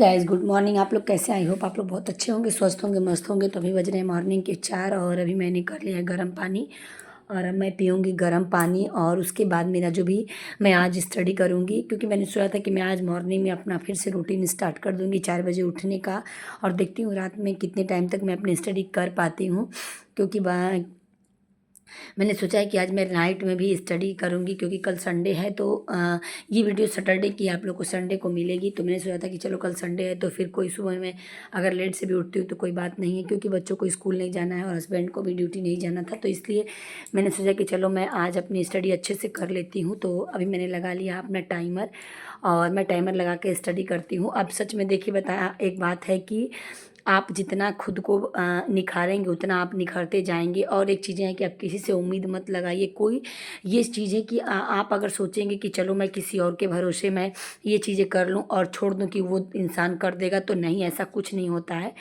Guys, good morning. आप लोग कैसे? आई होप आप लोग बहुत अच्छे होंगे, स्वस्थ होंगे, मस्त होंगे। तो अभी बज रहे हैं मॉर्निंग के 4 और अभी मैंने कर लिया है गर्म पानी और अब मैं पीऊँगी गर्म पानी। और उसके बाद मेरा जो भी मैं आज स्टडी करूँगी, क्योंकि मैंने सोचा था कि मैं आज मॉर्निंग में अपना फिर से रूटीन स्टार्ट कर दूँगी 4 बजे उठने का। और देखती हूँ रात में कितने टाइम तक मैं अपनी स्टडी कर पाती हूँ, क्योंकि मैंने सोचा है कि आज मैं नाइट में भी स्टडी करूँगी, क्योंकि कल संडे है। तो ये वीडियो सैटरडे की आप लोग को संडे को मिलेगी। तो मैंने सोचा था कि चलो कल संडे है तो फिर कोई सुबह में अगर लेट से भी उठती हूँ तो कोई बात नहीं है, क्योंकि बच्चों को स्कूल नहीं जाना है और हस्बैंड को भी ड्यूटी नहीं जाना था। तो इसलिए मैंने सोचा कि चलो मैं आज अपनी स्टडी अच्छे से कर लेती हूँ। तो अभी मैंने लगा लिया अपना टाइमर और मैं टाइमर लगा के स्टडी करती हूँ। अब सच में देखिए, बताया एक बात है कि आप जितना खुद को निखारेंगे उतना आप निखरते जाएंगे। और एक चीज़ें हैं कि आप किसी से उम्मीद मत लगाइए कोई। ये चीज़ है कि आप अगर सोचेंगे कि चलो मैं किसी और के भरोसे मैं ये चीज़ें कर लूँ और छोड़ दूँ कि वो इंसान कर देगा, तो नहीं, ऐसा कुछ नहीं होता है।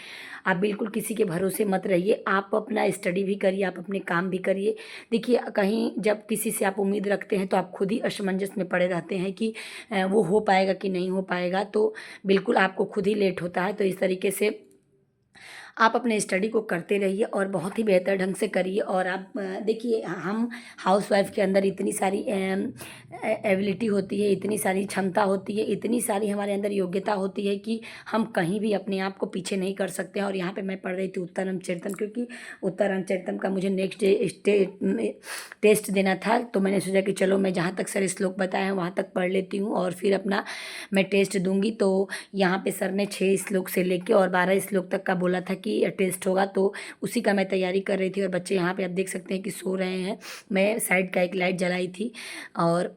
आप बिल्कुल किसी के भरोसे मत रहिए। आप अपना स्टडी भी करिए, आप अपने काम भी करिए। देखिए, कहीं जब किसी से आप उम्मीद रखते हैं तो आप खुद ही असमंजस में पड़े रहते हैं कि वो हो पाएगा कि नहीं हो पाएगा। तो बिल्कुल आपको खुद ही लेट होता है। तो इस तरीके से आप अपने स्टडी को करते रहिए और बहुत ही बेहतर ढंग से करिए। और आप देखिए, हम हाउसवाइफ के अंदर इतनी सारी एबिलिटी होती है, इतनी सारी क्षमता होती है, इतनी सारी हमारे अंदर योग्यता होती है कि हम कहीं भी अपने आप को पीछे नहीं कर सकते हैं। और यहाँ पे मैं पढ़ रही थी उत्तर रामचरितम, क्योंकि उत्तर रामचरितम का मुझे नेक्स्ट डे टेस्ट देना था। तो मैंने सोचा कि चलो मैं जहाँ तक सर श्लोक बताए हैं वहाँ तक पढ़ लेती हूँ और फिर अपना मैं टेस्ट दूंगी। तो यहाँ पे सर ने 6 श्लोक से लेके और 12 श्लोक तक का बोला था कि टेस्ट होगा। तो उसी का मैं तैयारी कर रही थी। और बच्चे यहाँ पे आप देख सकते हैं कि सो रहे हैं। मैं साइड का एक लाइट जलाई थी। और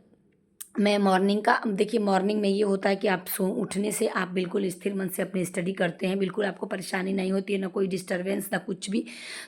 मैं मॉर्निंग का, देखिए मॉर्निंग में ये होता है कि आप सो उठने से आप बिल्कुल स्थिर मन से अपनी स्टडी करते हैं, बिल्कुल आपको परेशानी नहीं होती है, ना कोई डिस्टरबेंस ना कुछ भी।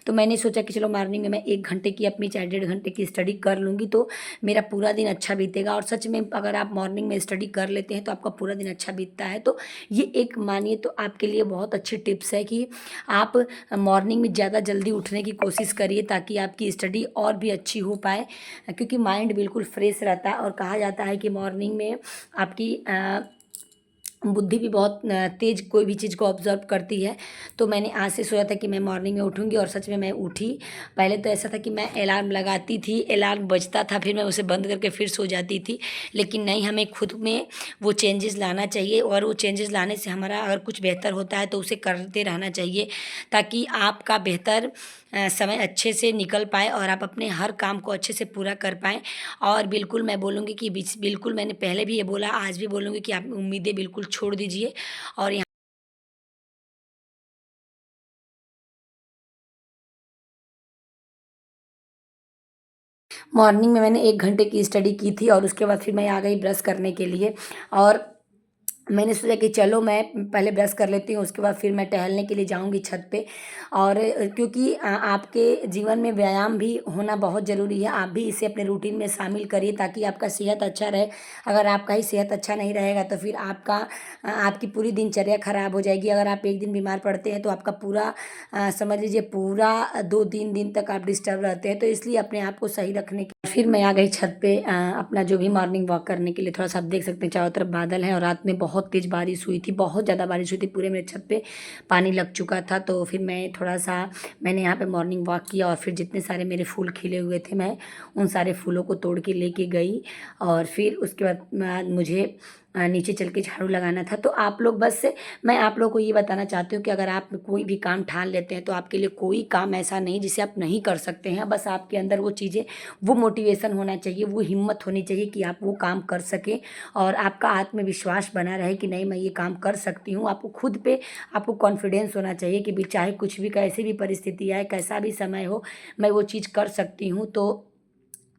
तो मैंने सोचा कि चलो मॉर्निंग में मैं 1 घंटे की अपनी चाहे 1.5 घंटे की स्टडी कर लूँगी तो मेरा पूरा दिन अच्छा बीतेगा। और सच में अगर आप मॉर्निंग में स्टडी कर लेते हैं तो आपका पूरा दिन अच्छा बीतता है। तो ये एक मानिए तो आपके लिए बहुत अच्छी टिप्स है कि आप मॉर्निंग में ज़्यादा जल्दी उठने की कोशिश करिए, ताकि आपकी स्टडी और भी अच्छी हो पाए, क्योंकि माइंड बिल्कुल फ्रेश रहता है। और कहा जाता है कि मॉर्निंग में आपकी बुद्धि भी बहुत तेज कोई भी चीज़ को ऑब्जर्व करती है। तो मैंने आज से सोचा था कि मैं मॉर्निंग में उठूँगी और सच में मैं उठी। पहले तो ऐसा था कि मैं अलार्म लगाती थी, अलार्म बजता था, फिर मैं उसे बंद करके फिर सो जाती थी। लेकिन नहीं, हमें खुद में वो चेंजेस लाना चाहिए और वो चेंजेस लाने से हमारा अगर कुछ बेहतर होता है तो उसे करते रहना चाहिए, ताकि आपका बेहतर समय अच्छे से निकल पाए और आप अपने हर काम को अच्छे से पूरा कर पाएँ। और बिल्कुल मैं बोलूँगी कि बिल्कुल मैंने पहले भी ये बोला, आज भी बोलूँगी कि आप उम्मीदें बिल्कुल छोड़ दीजिए। और यहाँ मॉर्निंग में मैंने 1 घंटे की स्टडी की थी और उसके बाद फिर मैं आ गई ब्रश करने के लिए। और मैंने सोचा कि चलो मैं पहले ब्रश कर लेती हूँ, उसके बाद फिर मैं टहलने के लिए जाऊँगी छत पे। और क्योंकि आपके जीवन में व्यायाम भी होना बहुत ज़रूरी है, आप भी इसे अपने रूटीन में शामिल करिए ताकि आपका सेहत अच्छा रहे। अगर आपका ही सेहत अच्छा नहीं रहेगा तो फिर आपकी पूरी दिनचर्या खराब हो जाएगी। अगर आप एक दिन बीमार पड़ते हैं तो आपका पूरा समझ लीजिए पूरा 2-3 दिन तक आप डिस्टर्ब रहते हैं। तो इसलिए अपने आप को सही रखने के फिर मैं आ गई छत पे अपना जो भी मॉर्निंग वॉक करने के लिए। थोड़ा सा आप देख सकते हैं चारों तरफ बादल है और रात में बहुत तेज़ बारिश हुई थी, बहुत ज़्यादा बारिश हुई थी, पूरे मेरे छत पे पानी लग चुका था। तो फिर मैं थोड़ा सा मैंने यहाँ पे मॉर्निंग वॉक किया और फिर जितने सारे मेरे फूल खिले हुए थे मैं उन सारे फूलों को तोड़ के लेके गई। और फिर उसके बाद मुझे नीचे चल के झाड़ू लगाना था। तो आप लोग बस मैं आप लोगों को ये बताना चाहती हूँ कि अगर आप कोई भी काम ठान लेते हैं तो आपके लिए कोई काम ऐसा नहीं जिसे आप नहीं कर सकते हैं। बस आपके अंदर वो चीज़ें, वो मोटिवेशन होना चाहिए, वो हिम्मत होनी चाहिए कि आप वो काम कर सकें और आपका आत्मविश्वास बना रहे कि नहीं मैं ये काम कर सकती हूँ। आपको खुद पे आपको कॉन्फिडेंस होना चाहिए कि भी चाहे कुछ भी कैसी भी परिस्थिति आए, कैसा भी समय हो, मैं वो चीज़ कर सकती हूँ। तो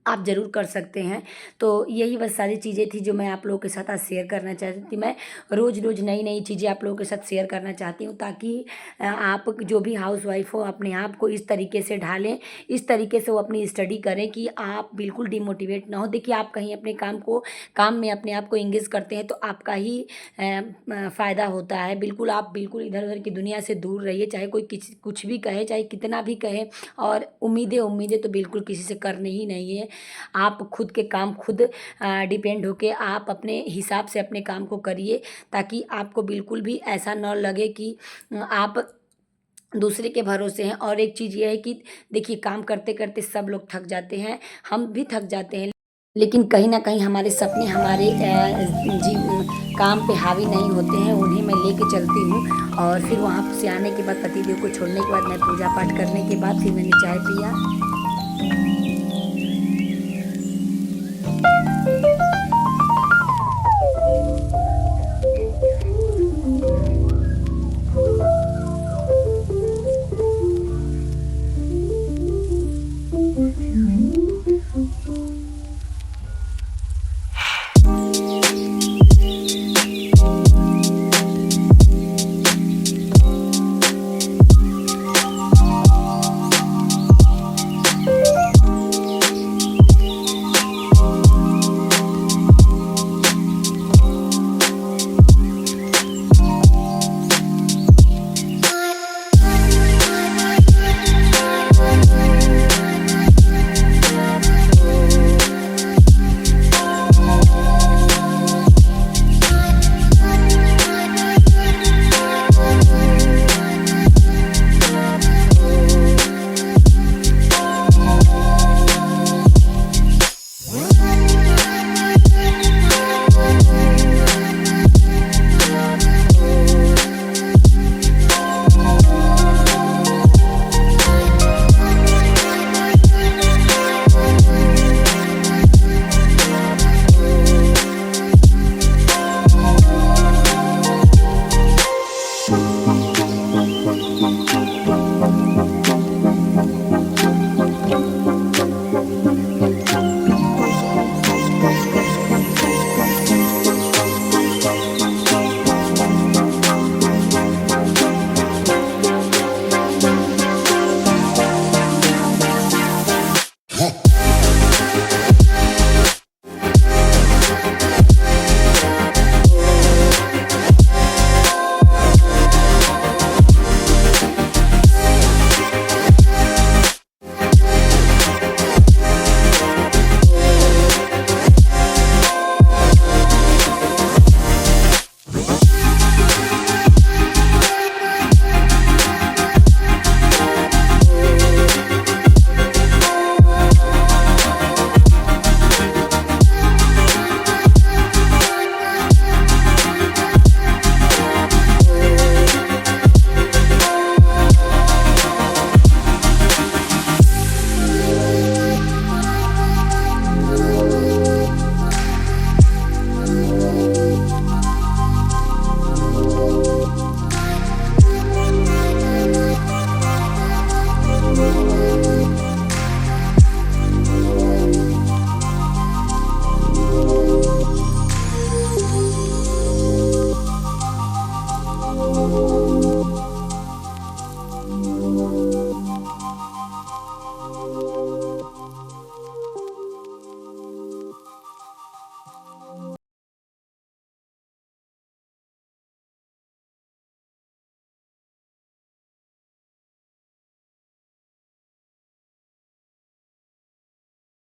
आप ज़रूर कर सकते हैं। तो यही बस सारी चीज़ें थी जो मैं आप लोगों के साथ आज शेयर करना चाहती थी। मैं रोज़ रोज़ नई नई चीज़ें आप लोगों के साथ शेयर करना चाहती हूँ, ताकि आप जो भी हाउसवाइफ हो अपने आप को इस तरीके से ढालें, इस तरीके से वो अपनी स्टडी करें कि आप बिल्कुल डिमोटिवेट ना हो। देखिए, आप कहीं अपने काम में अपने आप को इंगेज करते हैं तो आपका ही फ़ायदा होता है। बिल्कुल आप बिल्कुल इधर उधर की दुनिया से दूर रहिए, चाहे कोई कुछ भी कहे, चाहे कितना भी कहे। और उम्मीदें उम्मीदें तो बिल्कुल किसी से करनी ही नहीं है। आप खुद के काम खुद डिपेंड होके आप अपने हिसाब से अपने काम को करिए, ताकि आपको बिल्कुल भी ऐसा न लगे कि आप दूसरे के भरोसे हैं। और एक चीज़ ये है कि देखिए, काम करते करते सब लोग थक जाते हैं, हम भी थक जाते हैं, लेकिन कहीं ना कहीं हमारे सपने हमारे काम पे हावी नहीं होते हैं, उन्हें मैं लेके चलती हूँ। और फिर वहाँ से आने के बाद, पतिदेव को छोड़ने के बाद, मैं पूजा पाठ करने के बाद फिर मैंने चाय पिया।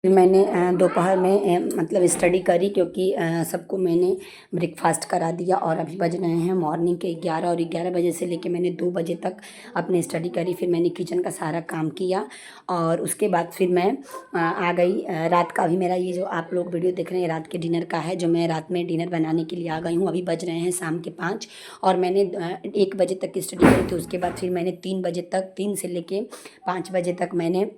फिर मैंने दोपहर में मतलब स्टडी करी, क्योंकि सबको मैंने ब्रेकफास्ट करा दिया। और अभी बज रहे हैं मॉर्निंग के 11, और 11 बजे से लेके मैंने 2 बजे तक अपने स्टडी करी। फिर मैंने किचन का सारा काम किया, और उसके बाद फिर मैं आ गई रात का। अभी मेरा ये जो आप लोग वीडियो देख रहे हैं रात के डिनर का है, जो मैं रात में डिनर बनाने के लिए आ गई हूँ। अभी बज रहे हैं शाम के 5, और मैंने 1 बजे तक की स्टडी करी थी। उसके बाद फिर मैंने 3 बजे तक, 3 से लेके 5 बजे तक मैंने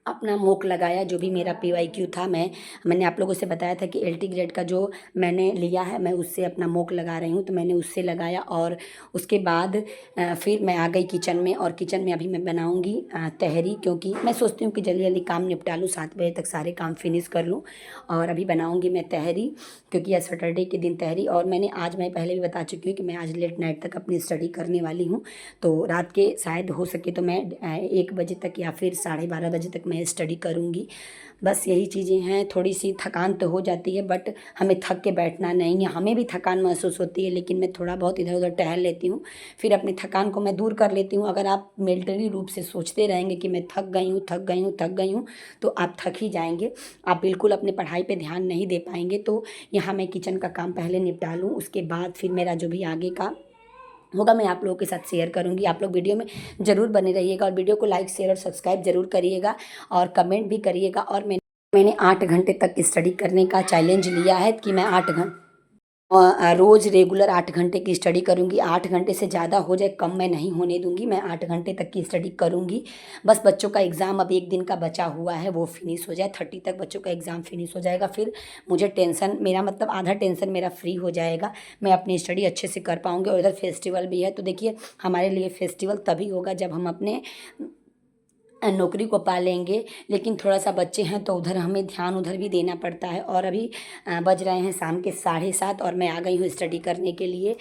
अपना मॉक लगाया। जो भी मेरा PYQ था, मैंने आप लोगों से बताया था कि LT ग्रेड का जो मैंने लिया है, मैं उससे अपना मॉक लगा रही हूँ, तो मैंने उससे लगाया। और उसके बाद फिर मैं आ गई किचन में, और किचन में अभी मैं बनाऊँगी तहरी, क्योंकि मैं सोचती हूँ कि जल्दी जल्दी काम निपटा लूँ, 7 बजे तक सारे काम फिनिश कर लूँ। और अभी बनाऊँगी मैं तहरी, क्योंकि यह सैटरडे के दिन तहरी। और मैं पहले भी बता चुकी हूँ कि मैं आज लेट नाइट तक अपनी स्टडी करने वाली हूँ। तो रात के शायद हो सके तो मैं 1 बजे तक या फिर 12:30 बजे तक मैं मैं स्टडी करूँगी। बस यही चीज़ें हैं, थोड़ी सी थकान तो हो जाती है बट हमें थक के बैठना नहीं है। हमें भी थकान महसूस होती है लेकिन मैं थोड़ा बहुत इधर उधर टहल लेती हूँ, फिर अपनी थकान को मैं दूर कर लेती हूँ। अगर आप मेंटली रूप से सोचते रहेंगे कि मैं थक गई हूँ, थक गई हूँ, थक गई हूँ, तो आप थक ही जाएंगे। आप बिल्कुल अपने पढ़ाई पे ध्यान नहीं दे पाएंगे। तो यहाँ मैं किचन का काम पहले निपटा लूँ, उसके बाद फिर मेरा जो भी आगे का होगा मैं आप लोगों के साथ शेयर करूंगी। आप लोग वीडियो में ज़रूर बने रहिएगा और वीडियो को लाइक शेयर और सब्सक्राइब ज़रूर करिएगा और कमेंट भी करिएगा। और मैंने 8 घंटे तक स्टडी करने का चैलेंज लिया है कि मैं 8 घंटे रोज़ रेगुलर 8 घंटे की स्टडी करूँगी। 8 घंटे से ज़्यादा हो जाए कम मैं नहीं होने दूँगी, मैं 8 घंटे तक की स्टडी करूँगी। बस बच्चों का एग्ज़ाम अब 1 दिन का बचा हुआ है, वो फिनिश हो जाए, 30 तक बच्चों का एग्ज़ाम फिनिश हो जाएगा। फिर मुझे टेंशन, मेरा मतलब आधा टेंशन मेरा फ्री हो जाएगा, मैं अपनी स्टडी अच्छे से कर पाऊँगी। और इधर फेस्टिवल भी है, तो देखिए हमारे लिए फेस्टिवल तभी होगा जब हम अपने नौकरी को पा लेंगे। लेकिन थोड़ा सा बच्चे हैं तो उधर हमें ध्यान उधर भी देना पड़ता है। और अभी बज रहे हैं शाम के 7:30 और मैं आ गई हूँ स्टडी करने के लिए।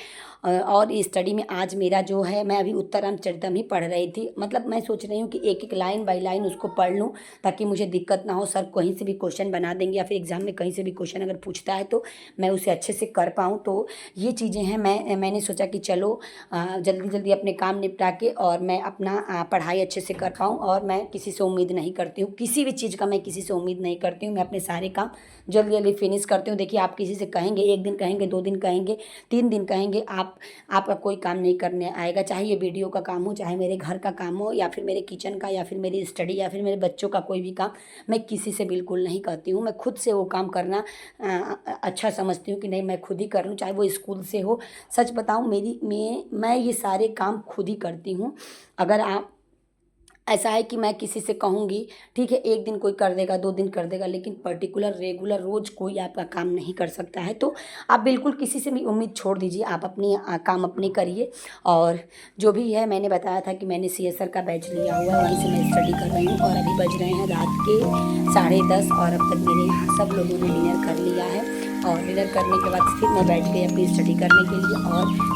और इस स्टडी में आज मेरा जो है, मैं अभी उत्तरामचरितम ही पढ़ रही थी। मतलब मैं सोच रही हूँ कि एक एक लाइन बाय लाइन उसको पढ़ लूँ ताकि मुझे दिक्कत ना हो। सर कहीं से भी क्वेश्चन बना देंगे या फिर एग्ज़ाम में कहीं से भी क्वेश्चन अगर पूछता है तो मैं उसे अच्छे से कर पाऊँ। तो ये चीज़ें हैं, मैंने सोचा कि चलो जल्दी जल्दी अपने काम निपटा के और मैं अपना पढ़ाई अच्छे से कर पाऊँ। और मैं किसी से उम्मीद नहीं करती हूँ, किसी भी चीज़ का मैं किसी से उम्मीद नहीं करती हूँ। मैं अपने सारे काम जल्दी जल्दी फिनिश करती हूँ। देखिए आप किसी से कहेंगे, 1 दिन कहेंगे, 2 दिन कहेंगे, 3 दिन कहेंगे, आपका कोई काम नहीं करने आएगा। चाहे ये वीडियो का काम हो, चाहे मेरे घर का काम हो, या फिर मेरे किचन का, या फिर मेरी स्टडी, या फिर मेरे बच्चों का कोई भी काम, मैं किसी से बिल्कुल नहीं कहती हूँ। मैं खुद से वो काम करना अच्छा समझती हूँ कि नहीं मैं खुद ही कर लूँ, चाहे वो स्कूल से हो। सच बताऊँ, मैं ये सारे काम खुद ही करती हूँ। अगर आप ऐसा है कि मैं किसी से कहूँगी, ठीक है 1 दिन कोई कर देगा, 2 दिन कर देगा, लेकिन पर्टिकुलर रेगुलर रोज़ कोई आपका काम नहीं कर सकता है। तो आप बिल्कुल किसी से भी उम्मीद छोड़ दीजिए, आप अपनी काम अपने करिए। और जो भी है, मैंने बताया था कि मैंने CSR का बैच लिया हुआ है, वहीं से मैं स्टडी कर रही हूँ। और अभी बज रहे हैं रात के 10:30 और अब तक मेरे यहाँ सब लोगों ने डिनर कर लिया है। और डिनर करने के बाद फिर मैं बैठ गई अपनी स्टडी करने के लिए। और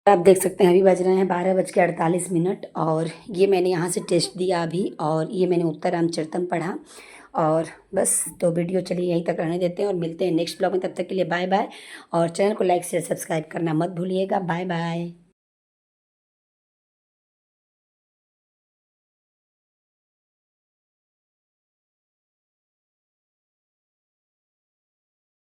आप देख सकते हैं अभी बज रहे हैं 12:48 और ये मैंने यहाँ से टेस्ट दिया अभी, और ये मैंने उत्तर रामचरितम पढ़ा। और बस तो वीडियो चलिए यहीं तक रहने देते हैं और मिलते हैं नेक्स्ट ब्लॉग में। तब तक के लिए बाय बाय। और चैनल को लाइक शेयर सब्सक्राइब करना मत भूलिएगा। Bye bye.